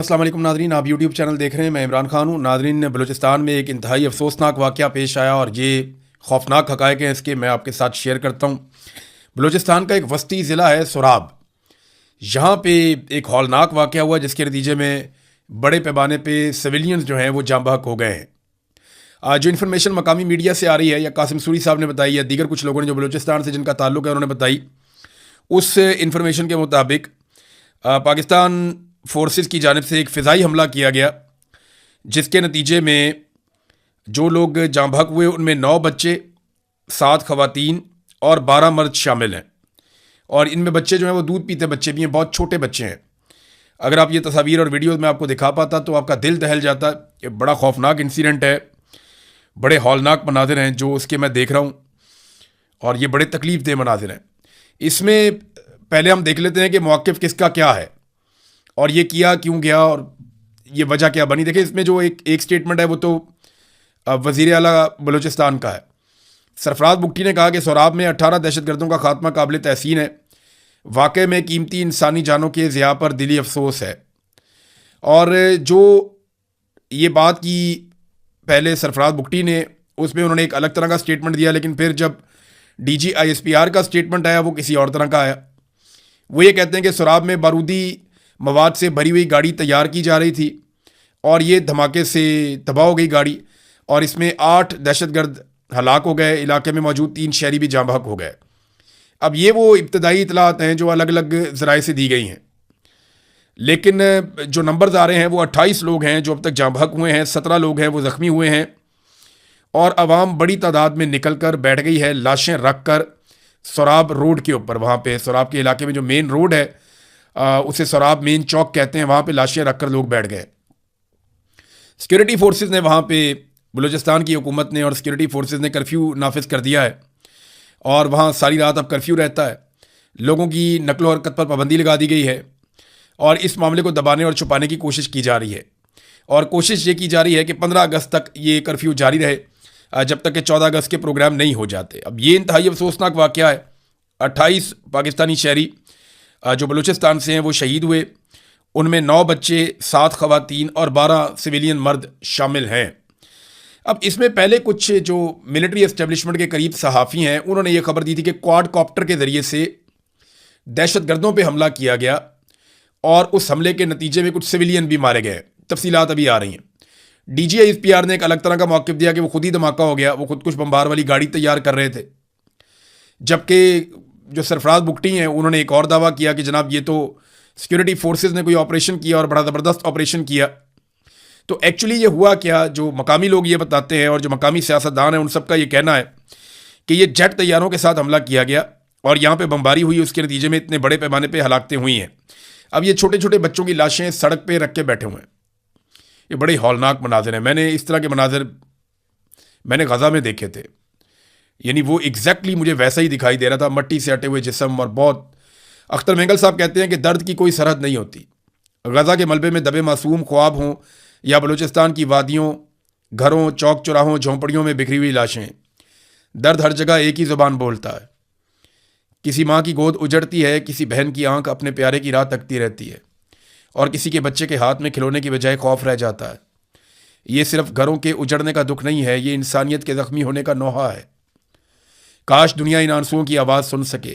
अस्सलाम वालेकुम नादरीन, आप यूट्यूब चैनल देख रहे हैं। मैं इमरान खान हूँ। नादरीन, बलूचिस्तान में एक इंतहाई अफसोसनाक वाक़या पेश आया और ये खौफनाक हक़ाइक़ हैं इसके, मैं आपके साथ शेयर करता हूँ। बलूचिस्तान का एक वस्ती ज़िला है सोराब। यहाँ पे एक हौलनाक वाक़या हुआ जिसके नतीजे में बड़े पैमाने पे सिविलियंस जो हैं वो जाँ बहक हो गए हैं। जो इन्फॉर्मेशन मकामी मीडिया से आ रही है या कासिम सूरी साहब ने बताई या दीगर कुछ लोगों ने जो बलूचिस्तान से जिनका ताल्लुक़ है उन्होंने बताई, उस इन्फॉर्मेशन के मुताबिक पाकिस्तान फोर्सेस की जानिब से एक फ़िज़ाई हमला किया गया जिसके नतीजे में जो लोग जाँ बहक हुए उनमें 9 बच्चे, 7 ख़वातीन और 12 मर्द शामिल हैं। और इनमें बच्चे जो हैं वो दूध पीते बच्चे भी हैं, बहुत छोटे बच्चे हैं। अगर आप ये तस्वीर और वीडियोज़ में आपको दिखा पाता तो आपका दिल दहल जाता। ये बड़ा खौफनाक इंसिडेंट है, बड़े हौलनाक मनाजिर हैं जो उसके मैं देख रहा हूँ और ये बड़े तकलीफ़ देह मनाजिर हैं। इसमें पहले हम देख लेते हैं कि मौक़िफ़ किसका क्या है और ये किया क्यों गया और ये वजह क्या बनी। देखिए, इसमें जो एक स्टेटमेंट है वो तो वज़ीर आला बलूचिस्तान का है। सरफराज बुगटी ने कहा कि सोराब में 18 दहशतगर्दों का खात्मा काबिल तहसीन है। वाक़े में कीमती इंसानी जानों के ज़िया पर दिली अफसोस है। और जो ये बात की पहले सरफराज बुगटी ने, उसमें उन्होंने एक अलग तरह का स्टेटमेंट दिया, लेकिन फिर जब DG ISPR का स्टेटमेंट आया वो किसी और तरह का आया। वो ये कहते हैं कि सोराब में बारूदी मवाद से भरी हुई गाड़ी तैयार की जा रही थी और ये धमाके से तबाह हो गई गाड़ी और इसमें 8 दहशतगर्द हलाक हो गए। इलाके में मौजूद 3 शहरी भी जाँ बहक हो गए। अब ये वो इब्तदाई इतलात हैं जो अलग अलग ज़राए से दी गई हैं, लेकिन जो नंबर्स आ रहे हैं वो 28 लोग हैं जो अब तक जाँ बहक हुए हैं, 17 लोग हैं वो ज़ख्मी हुए हैं और आवाम बड़ी तादाद में निकल कर बैठ गई है, लाशें रख कर सोराब रोड के ऊपर। वहाँ पे सोराब के इलाके में जो मेन रोड है उसे सोराब मेन चौक कहते हैं, वहाँ पे लाशें रख कर लोग बैठ गए। सिक्योरिटी फोर्सेस ने वहाँ पे, बलूचिस्तान की हुकूमत ने और सिक्योरिटी फोर्सेस ने कर्फ्यू नाफिज कर दिया है और वहाँ सारी रात अब कर्फ्यू रहता है। लोगों की नकलो हरकत पर पाबंदी लगा दी गई है और इस मामले को दबाने और छुपाने की कोशिश की जा रही है और कोशिश ये की जा रही है कि 15 अगस्त तक ये कर्फ्यू जारी रहे जब तक कि 14 अगस्त के प्रोग्राम नहीं हो जाते। अब ये इंतहाई अफसोसनाक वाक़या है। 28 पाकिस्तानी शहरी जो बलूचिस्तान से हैं वो शहीद हुए। उनमें 9 बच्चे, 7 ख़वातीन और 12 सिविलियन मर्द शामिल हैं। अब इसमें पहले कुछ जो मिलिट्री एस्टेब्लिशमेंट के करीब सहाफ़ी हैं उन्होंने ये खबर दी थी कि क्वाडकॉप्टर के ज़रिए से दहशतगर्दों पे हमला किया गया और उस हमले के नतीजे में कुछ सिविलियन भी मारे गए। तफसीलात अभी आ रही हैं। DG ISPR ने एक अलग तरह का मौक़िफ़ दिया कि वो खुद ही धमाका हो गया, वो खुद कुछ बम्बार वाली गाड़ी तैयार कर रहे थे। जबकि जो सरफराज बुगटी हैं उन्होंने एक और दावा किया कि जनाब ये तो सिक्योरिटी फोर्सेस ने कोई ऑपरेशन किया और बड़ा ज़बरदस्त ऑपरेशन किया। तो एक्चुअली ये हुआ क्या, जो मकामी लोग ये बताते हैं और जो मकामी सियासतदान हैं उन सब का ये कहना है कि ये जेट तैयारों के साथ हमला किया गया और यहाँ पे बमबारी हुई, उसके नतीजे में इतने बड़े पैमाने पे हलाकतें हुई हैं। अब ये छोटे छोटे बच्चों की लाशें सड़क पे रख के बैठे हुए हैं। ये बड़े हौलनाक मनाजिर हैं। मैंने इस तरह के मनाजिर मैंने गज़ा में देखे थे, यानी वो एग्जैक्टली मुझे वैसा ही दिखाई दे रहा था, मट्टी से अटे हुए जिस्म और बहुत। अख्तर मेंगल साहब कहते हैं कि दर्द की कोई सरहद नहीं होती। गज़ा के मलबे में दबे मासूम ख्वाब हों या बलूचिस्तान की वादियों, घरों, चौक चौराहों, झोंपड़ियों में बिखरी हुई लाशें, दर्द हर जगह एक ही ज़ुबान बोलता है। किसी माँ की गोद उजड़ती है, किसी बहन की आंख अपने प्यारे की राह तकती रहती है और किसी के बच्चे के हाथ में खिलौने की बजाय खौफ रह जाता है। ये सिर्फ घरों के उजड़ने का दुख नहीं है, ये इंसानियत के ज़ख्मी होने का नोहा है। काश दुनिया इन आंसुओं की आवाज़ सुन सके।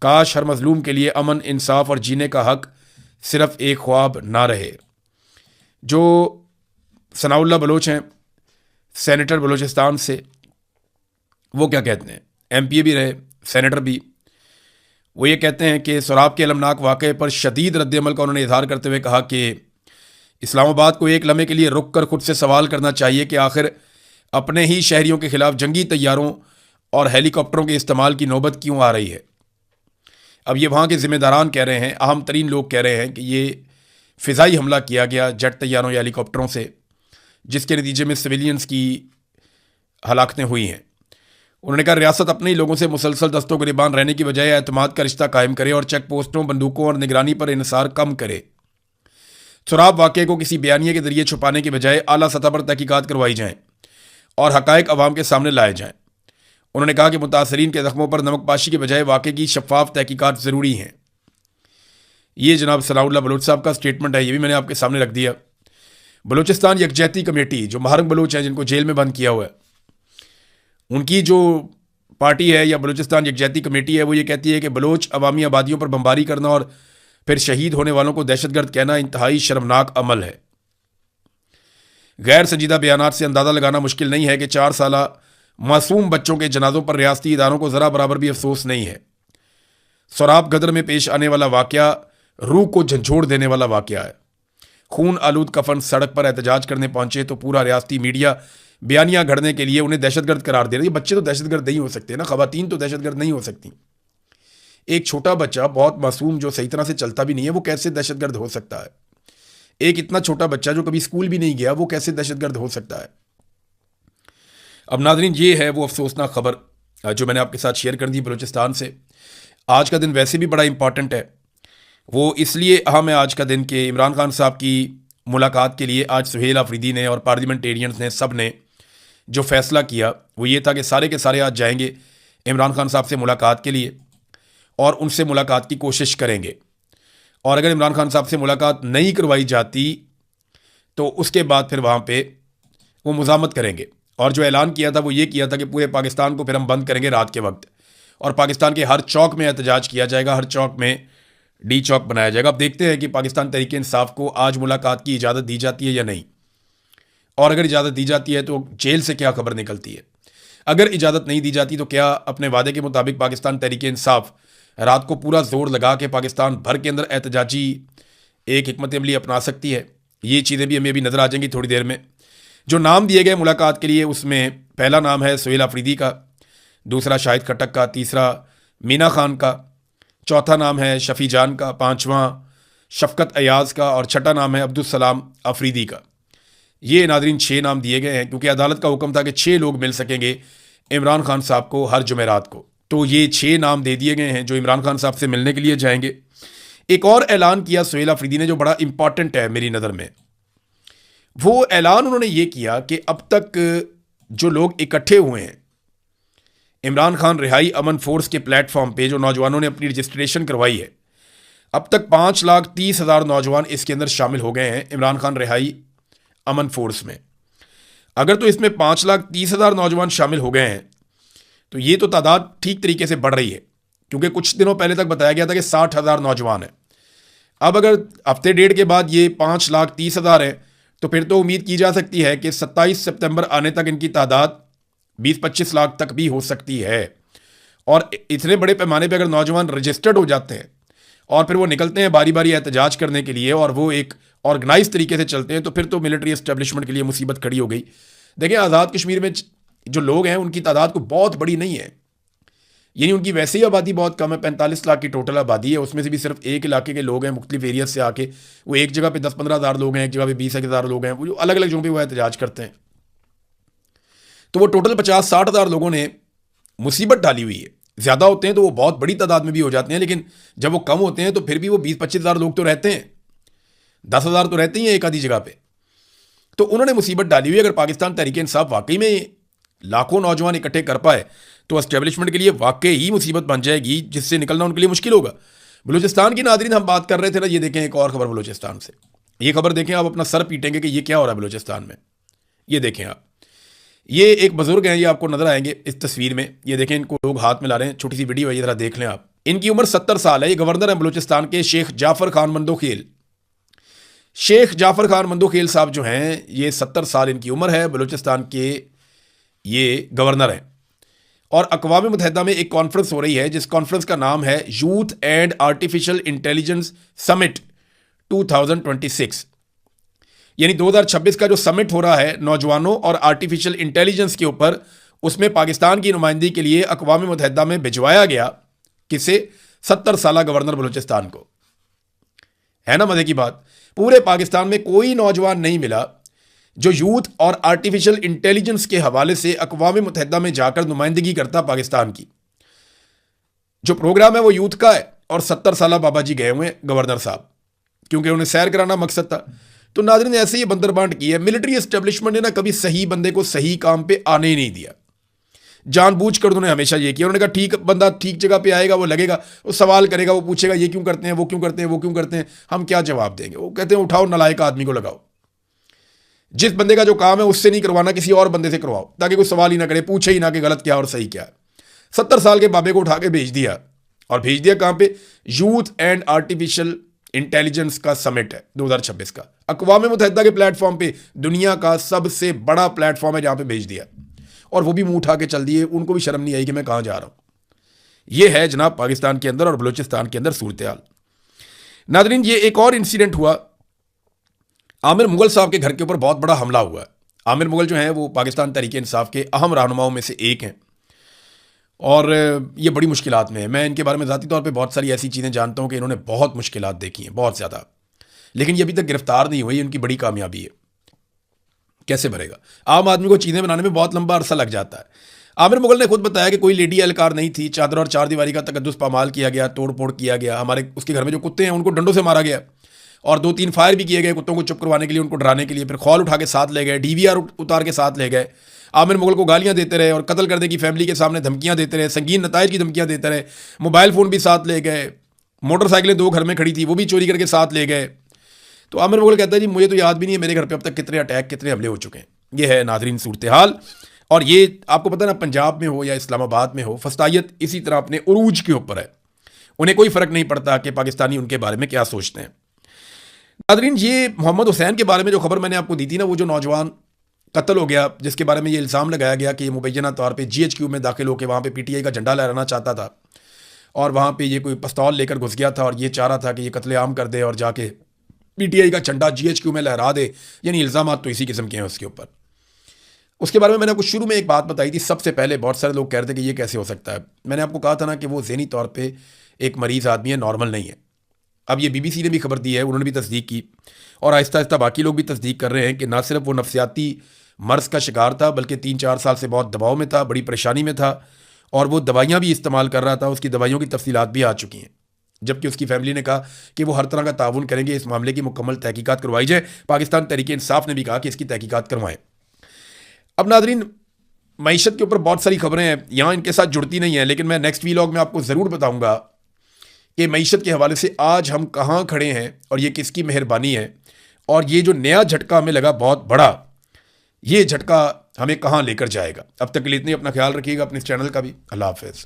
काश हर मजलूम के लिए अमन, इंसाफ और जीने का हक सिर्फ एक ख्वाब ना रहे। जो सनाउल्लाह बलोच हैं, सेनेटर बलूचिस्तान से, वो क्या कहते हैं, MPA भी रहे, सेनेटर भी। वो ये कहते हैं कि सोराब के अलमनाक वाक़े पर शदीद रद्दअमल का उन्होंने इजहार करते हुए कहा कि इस्लामाबाद को एक लम्हे के लिए रुक कर खुद से सवाल करना चाहिए कि आखिर अपने ही शहरियों के खिलाफ जंगी तैयारों और हेलीकॉप्टरों के इस्तेमाल की नौबत क्यों आ रही है। अब ये वहाँ के ज़िम्मेदारान कह रहे हैं, अहम तरीन लोग कह रहे हैं कि ये फ़िज़ाई हमला किया गया जेट तैयारों या हेलीकॉप्टरों से, जिसके नतीजे में सिविलियंस की हलाकतें हुई हैं। उन्होंने कहा रियासत अपने ही लोगों से मुसलसल दस्तों गिरबान रहने की बजाय एतमाद का रिश्ता कायम करे और चेक पोस्टों, बंदूकों और निगरानी पर इन्हिसार कम करे। सोराब वाक़े को किसी बयानिए के ज़रिए छुपाने की बजाय आला सतह पर तहकीकात करवाई जाएँ और हक़ाइक़ अवाम के सामने लाए जाएँ। उन्होंने कहा कि मुतासरीन के ज़ख्मों पर नमक पाशी के बजाय वाक़े की शफ़ाफ़ तहकीकात ज़रूरी हैं। ये जनाब सनाउल्लाह बलोच साहब का स्टेटमेंट है, ये भी मैंने आपके सामने रख दिया। बलूचिस्तान यकजहती कमेटी, जो महारंग बलोच हैं जिनको जेल में बंद किया हुआ है, उनकी जो पार्टी है या बलूचिस्तान यकजहती कमेटी है, वो ये कहती है कि बलोच अवामी आबादियों पर बमबारी करना और फिर शहीद होने वालों को दहशतगर्द कहना इंतहाई शर्मनाक अमल है। गैर संजीदा बयानात से अंदाज़ा लगाना मुश्किल नहीं है कि 4 साला मासूम बच्चों के जनाजों पर रियासती इदारों को ज़रा बराबर भी अफसोस नहीं है। सराब गदर में पेश आने वाला वाक़या रूह को झंझोड़ देने वाला वाक़या है। खून आलूद कफन सड़क पर एहतजाज करने पहुंचे तो पूरा रियासती मीडिया बयानियां घड़ने के लिए उन्हें दहशतगर्द करार दे रही है। बच्चे तो दहशतगर्द नहीं हो सकते ना, खवातीन तो दहशतगर्द नहीं हो सकती। एक छोटा बच्चा बहुत मासूम जो सही तरह से चलता भी नहीं है, वो कैसे दहशतगर्द हो सकता है? एक इतना छोटा बच्चा जो कभी स्कूल भी नहीं गया, वो कैसे दहशतगर्द हो सकता है? अब नाज़रीन, ये है वो अफसोसनाक खबर जो मैंने आपके साथ शेयर कर दी बलूचिस्तान से। आज का दिन वैसे भी बड़ा इंपॉर्टेंट है। वो इसलिए अहम है आज का दिन कि इमरान खान साहब की मुलाकात के लिए आज सुहेल आफरीदी ने और पार्लियामेंटेरियंस ने सब ने जो फैसला किया वो ये था कि सारे के सारे आज जाएंगे इमरान खान साहब से मुलाकात के लिए और उनसे मुलाकात की कोशिश करेंगे। और अगर इमरान खान साहब से मुलाकात नहीं करवाई जाती तो उसके बाद फिर वहाँ पे वो मुज़ामत करेंगे। और जो ऐलान किया था वो ये किया था कि पूरे पाकिस्तान को फिर हम बंद करेंगे रात के वक्त, और पाकिस्तान के हर चौक में एहतजाज किया जाएगा, हर चौक में डी चौक बनाया जाएगा। अब देखते हैं कि पाकिस्तान तहरीक इंसाफ को आज मुलाकात की इजाज़त दी जाती है या नहीं, और अगर इजाज़त दी जाती है तो जेल से क्या खबर निकलती है। अगर इजाज़त नहीं दी जाती तो क्या अपने वादे के मुताबिक पाकिस्तान तहरीक इंसाफ रात को पूरा जोर लगा के पाकिस्तान भर के अंदर एहतजाजी एक हिकमत अमली अपना सकती है? ये चीज़ें भी हमें अभी नज़र आ जाएंगी थोड़ी देर में। जो नाम दिए गए मुलाकात के लिए, उसमें पहला नाम है सुहेल आफरीदी का, दूसरा शाहिद खटक का, तीसरा मीना खान का, चौथा नाम है शफ़ी जान का, पाँचवां शफ़कत अयाज़ का और छठा नाम है अब्दुल सलाम अफरीदी का। ये नाज़रीन 6 नाम दिए गए हैं क्योंकि अदालत का हुक्म था कि 6 लोग मिल सकेंगे इमरान खान साहब को हर जुमेरात को। तो ये 6 नाम दे दिए गए हैं जो इमरान खान साहब से मिलने के लिए जाएंगे। एक और ऐलान किया सुहेल आफरीदी ने जो बड़ा इंपॉर्टेंट है मेरी नज़र में। वो ऐलान उन्होंने ये किया कि अब तक जो लोग इकट्ठे हुए हैं इमरान खान रिहाई अमन फोर्स के प्लेटफॉर्म पे, जो नौजवानों ने अपनी रजिस्ट्रेशन करवाई है, अब तक 5,30,000 नौजवान इसके अंदर शामिल हो गए हैं इमरान खान रिहाई अमन फोर्स में। अगर तो इसमें 5,30,000 नौजवान शामिल हो गए हैं तो ये तो तादाद ठीक तरीके से बढ़ रही है, क्योंकि कुछ दिनों पहले तक बताया गया था कि 60,000 नौजवान हैं। अब अगर हफ्ते डेढ़ के बाद ये 5,30,000 है तो फिर तो उम्मीद की जा सकती है कि 27 सितंबर आने तक इनकी तादाद 20-25 लाख तक भी हो सकती है। और इतने बड़े पैमाने पर अगर नौजवान रजिस्टर्ड हो जाते हैं और फिर वो निकलते हैं बारी बारी एहतजाज करने के लिए और वो एक ऑर्गेनाइज तरीके से चलते हैं, तो फिर तो मिलिट्री एस्टेब्लिशमेंट के लिए मुसीबत खड़ी हो गई। देखिए, आज़ाद कश्मीर में जो लोग हैं उनकी तादाद को बहुत बड़ी नहीं है, यानी उनकी वैसे ही आबादी बहुत कम है। 45 लाख की टोटल आबादी है, उसमें से भी सिर्फ एक इलाके के लोग हैं मुख्तलिफ एरिया से आके, वो एक जगह पे 10-15 हज़ार लोग हैं, एक जगह पे 20,000 लोग हैं, वो जो अलग अलग जगहों पे वो एहतजाज करते हैं। तो वो टोटल 50-60 हज़ार लोगों ने मुसीबत डाली हुई है। ज़्यादा होते हैं तो वो बहुत बड़ी तादाद में भी हो जाते हैं, लेकिन जब वो कम होते हैं तो फिर भी वो 20-25 हज़ार लोग तो रहते हैं, 10 हज़ार तो रहते ही हैं एक आधी जगह पे। तो उन्होंने मुसीबत डाली हुई। अगर पाकिस्तान तहरीक इंसाफ वाकई में लाखों नौजवान इकट्ठे कर पाए तो एस्टेब्लिशमेंट के लिए वाकई ही मुसीबत बन जाएगी, जिससे निकलना उनके लिए मुश्किल होगा। बलूचिस्तान की नाज़रीन हम बात कर रहे थे ना, ये देखें एक और खबर बलूचिस्तान से। ये खबर देखें, आप अपना सर पीटेंगे कि ये क्या हो रहा है बलूचिस्तान में। ये देखें आप, ये एक बुजुर्ग हैं, ये आपको नजर आएंगे इस तस्वीर में। ये देखें, इनको लोग हाथ में ला रहे हैं, छोटी सी वीडियो है, ये जरा देख लें आप। इनकी उम्र 70 साल है। ये गवर्नर है बलूचिस्तान के, शेख जाफर खान मंदोखेल। शेख जाफर खान मंदोखेल साहब जो हैं, ये 70 साल इनकी उम्र है, बलूचिस्तान के ये गवर्नर हैं। और अक़वाम मुत्तहिदा में एक कॉन्फ्रेंस हो रही है जिस कॉन्फ्रेंस का नाम है youth and artificial intelligence summit 2026, यानी 2026 का जो समिट हो रहा है नौजवानों और आर्टिफिशियल इंटेलिजेंस के ऊपर, उसमें पाकिस्तान की नुमाइंदगी के लिए अक़वाम मुत्तहिदा में भिजवाया गया किसे? 70 साल गवर्नर बलूचिस्तान को। है ना मजे की बात। पूरे पाकिस्तान में कोई नौजवान नहीं मिला जो यूथ और आर्टिफिशियल इंटेलिजेंस के हवाले से अक़वाम मुत्तहिदा में जाकर नुमाइंदगी करता पाकिस्तान की। जो प्रोग्राम है वो यूथ का है और 70 साल बाबा जी गए हुए हैं गवर्नर साहब, क्योंकि उन्हें सैर कराना मकसद था। तो नाज़रीन, ऐसे ही बंदरबांट की है मिलिट्री एस्टेब्लिशमेंट ने ना, कभी सही बंदे को सही काम पे आने ही नहीं दिया। जानबूझकर उन्होंने हमेशा ये किया। उन्होंने कहा ठीक बंदा ठीक जगह पे आएगा, वो लगेगा, वो सवाल करेगा, वो पूछेगा ये क्यों करते हैं, वो क्यों करते हैं, वो क्यों करते हैं, हम क्या जवाब देंगे। वो कहते हैं उठाओ नालायक आदमी को लगाओ, जिस बंदे का जो काम है उससे नहीं करवाना, किसी और बंदे से करवाओ, ताकि कोई सवाल ही ना करे, पूछे ही ना कि गलत क्या और सही क्या है। 70 साल के बाबे को उठा के भेज दिया, और भेज दिया कहां पे? यूथ एंड आर्टिफिशियल इंटेलिजेंस का समिट है 2026 का, अक़वाम मुत्तहिदा के प्लेटफॉर्म पे, दुनिया का सबसे बड़ा प्लेटफॉर्म है जहां पे भेज दिया, और वो भी मुंह उठा के चल दिए। उनको भी शर्म नहीं आई कि मैं कहां जा रहा हूं। ये है जनाब पाकिस्तान के अंदर और बलूचिस्तान के अंदर सूरत हाल। नादरीन, ये एक और इंसिडेंट हुआ, आमिर मुगल साहब के घर के ऊपर बहुत बड़ा हमला हुआ है। आमिर मुगल जो हैं वो पाकिस्तान तहरीक इंसाफ के अहम रहनुमाओं में से एक हैं, और ये बड़ी मुश्किलात में है। मैं इनके बारे में ज़ाती तौर पे बहुत सारी ऐसी चीज़ें जानता हूँ कि इन्होंने बहुत मुश्किलात देखी हैं, बहुत ज़्यादा, लेकिन ये अभी तक गिरफ्तार नहीं हुई। उनकी बड़ी कामयाबी है। कैसे भरेगा? आम आदमी को चीज़ें बनाने में बहुत लंबा अरसा लग जाता है। आमिर मुगल ने खुद बताया कि कोई लेडी एहलकार नहीं थी, चादर और चार दीवारी का तकद्दुस पामाल किया गया, तोड़ फोड़ किया गया, हमारे उसके घर में जो कुत्ते हैं उनको डंडों से मारा गया, और 2-3 फायर भी किए गए कुत्तों को चुप करवाने के लिए, उनको डराने के लिए। फिर खौल उठा के साथ ले गए, डीवीआर उतार के साथ ले गए, आमिर मुगल को गालियां देते रहे और कत्ल करने की फैमिली के सामने धमकियां देते रहे, संगीन नतायज की धमकियां देते रहे। मोबाइल फ़ोन भी साथ ले गए, मोटरसाइकिलें 2 घर में खड़ी थी वो भी चोरी करके साथ ले गए। तो आमिर मुगल कहता है जी मुझे तो याद भी नहीं है मेरे घर पे अब तक कितने अटैक, कितने हमले हो चुके हैं। ये है नाजरीन सूरत हाल। और ये आपको पता है ना, पंजाब में हो या इस्लामाबाद में हो, फस्तायत इसी तरह अपने उरूज के ऊपर है। उन्हें कोई फ़र्क नहीं पड़ता कि पाकिस्तानी उनके बारे में क्या सोचते हैं। नादरीन, ये मोहम्मद हुसैन के बारे में जो खबर मैंने आपको दी थी ना, वो जो नौजवान कत्ल हो गया, जिसके बारे में ये इल्ज़ाम लगाया गया कि ये मुबैना तौर पे GHQ में दाखिल होकर वहाँ पे PTI का झंडा लहराना चाहता था, और वहाँ पे ये कोई पिस्तौल लेकर घुस गया था और ये चाह रहा था कि ये कत्लेआम कर दे और जाके PTI का झंडा GHQ में लहरा दे। यानी इल्ज़ाम तो इसी किस्म के हैं उसके ऊपर। उसके बारे में मैंने आपको शुरू में एक बात बताई थी। सबसे पहले बहुत सारे लोग कह रहे थे कि ये कैसे हो सकता है। मैंने आपको कहा था ना कि वो ज़हनी तौर पर एक मरीज़ आदमी है, नॉर्मल नहीं है। अब ये BBC ने भी खबर दी है, उन्होंने भी तस्दीक की, और आहिस्ता आहिस्ता बाकी लोग भी तस्दीक कर रहे हैं कि ना सिर्फ वो नफसियाती मर्ज़ का शिकार था, बल्कि 3-4 साल से बहुत दबाव में था, बड़ी परेशानी में था, और वो दवाइयाँ भी इस्तेमाल कर रहा था। उसकी दवाइयों की तफसीलात भी आ चुकी हैं, जबकि उसकी फैमिली ने कहा कि वो हर तरह का ताउन करेंगे, इस मामले की मुकम्मल तहकीकात करवाई जाए। पाकिस्तान तहरीक इंसाफ ने भी कहा कि इसकी तहकीकात करवाएं। अब नादरीन, मईशत के ऊपर बहुत सारी खबरें हैं, यहाँ इनके साथ जुड़ती नहीं हैं, लेकिन मैं नेक्स्ट वीलॉग में आपको ज़रूर बताऊँगा कि मईशत के हवाले से आज हम कहाँ खड़े हैं और ये किसकी मेहरबानी है, और ये जो नया झटका हमें लगा बहुत बड़ा, ये झटका हमें कहाँ लेकर जाएगा। अब तक के लिए इतनी, अपना ख्याल रखिएगा, अपने इस चैनल का भी। अल्लाह हाफ़िज़।